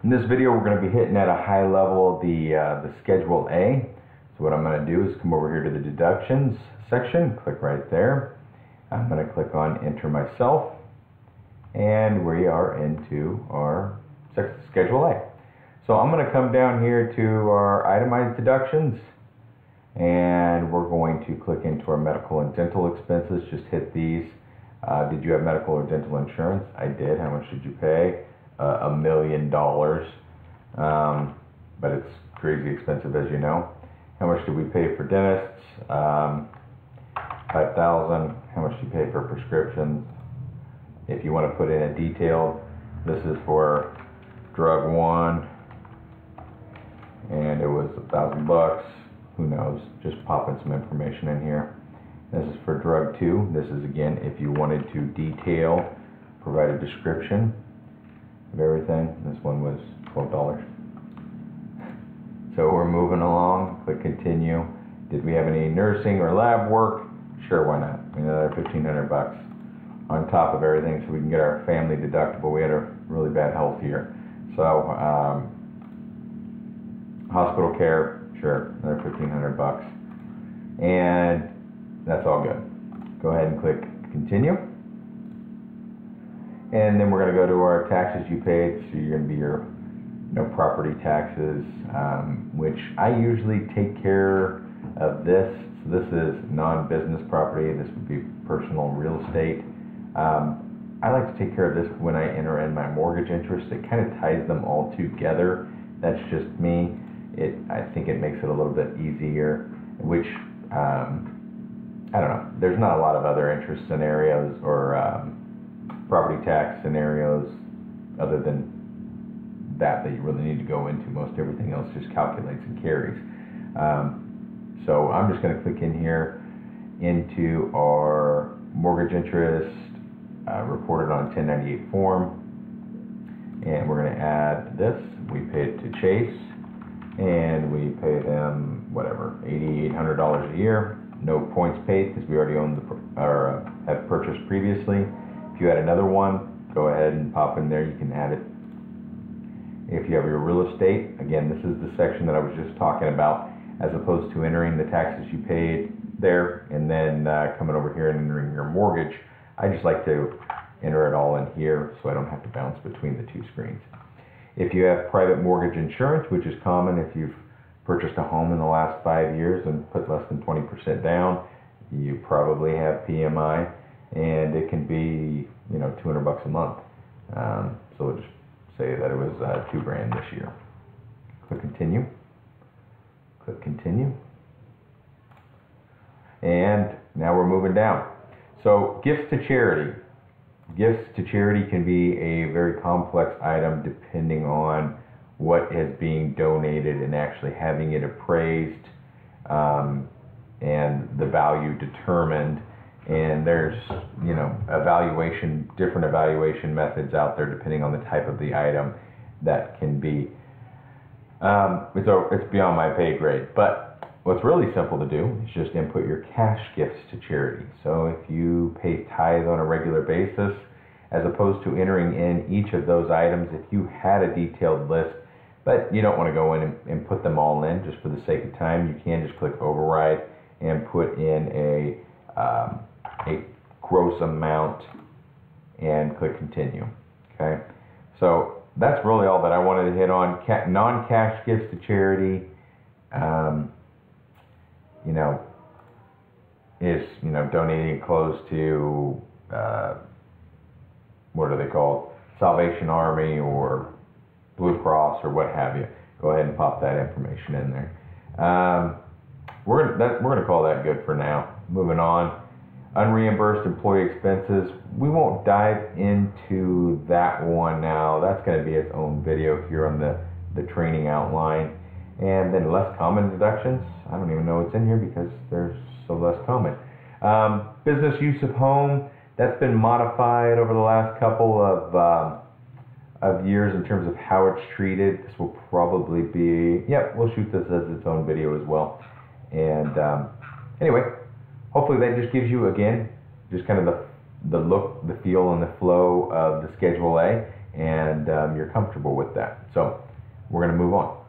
In this video, we're going to be hitting at a high level the Schedule A. So what I'm going to do is come over here to the deductions section, click right there. I'm going to click on enter myself, and we are into our Schedule A. So I'm going to come down here to our itemized deductions, and we're going to click into our medical and dental expenses. Just hit these. Did you have medical or dental insurance? I did. How much did you pay? $1 million. But it's crazy expensive, as you know. How much did we pay for dentists? $5,000. How much do you pay for prescriptions? If you want to put in a detail, this is for drug 1, and it was $1,000. Who knows? Just popping some information in here. This is for drug 2. This is, again, if you wanted to detail, provide a description of everything. This one was $12. So we're moving along. Click continue. Did we have any nursing or lab work? Sure, why not? Another $1,500 on top of everything, so we can get our family deductible. We had a really bad health year. So hospital care, sure, another $1,500, and that's all good. Go ahead and click continue. And then we're going to go to our taxes you paid. So you're going to be your property taxes, which I usually take care of this. So this is non-business property. This would be personal real estate. I like to take care of this when I enter in my mortgage interest. It kind of ties them all together. That's just me. I think it makes it a little bit easier, which I don't know. There's not a lot of other interest scenarios or property tax scenarios other than that you really need to go into. Most everything else just calculates and carries. So I'm just going to click in here into our mortgage interest reported on a 1098 form, and we're going to add this. We paid to Chase, and we pay them whatever, $8,800 a year. No points paid because we already owned or have purchased previously. If you had another one, go ahead and pop in there. You can add it. If you have your real estate, again, this is the section that I was just talking about, as opposed to entering the taxes you paid there and then coming over here and entering your mortgage. I just like to enter it all in here so I don't have to bounce between the two screens. If you have private mortgage insurance, which is common if you've purchased a home in the last 5 years and put less than 20% down, you probably have PMI, and it can be $200 a month. So we'll just say that it was $2,000 this year. Click continue. Click continue. And now we're moving down. So gifts to charity. Gifts to charity can be a very complex item depending on what is being donated and actually having it appraised and the value determined. And there's different evaluation methods out there depending on the type of the item that can be. It's beyond my pay grade, but what's really simple to do is just input your cash gifts to charity. So if you pay tithe on a regular basis, as opposed to entering in each of those items, if you had a detailed list, but you don't want to go in and put them all in just for the sake of time, you can just click override and put in a gross amount and click continue. Okay, so that's really all that I wanted to hit on. Non-cash gifts to charity, is donating clothes to what are they called? Salvation Army or Blue Cross or what have you. Go ahead and pop that information in there. We're gonna call that good for now. Moving on. Unreimbursed employee expenses. We won't dive into that one now. That's going to be its own video here on the training outline. And then less common deductions. I don't even know what's in here because they're so less common. Business use of home. That's been modified over the last couple of years in terms of how it's treated. This will probably be, we'll shoot this as its own video as well. And anyway, hopefully that just gives you, again, just kind of the look, the feel, and the flow of the Schedule A. and you're comfortable with that. So we're going to move on.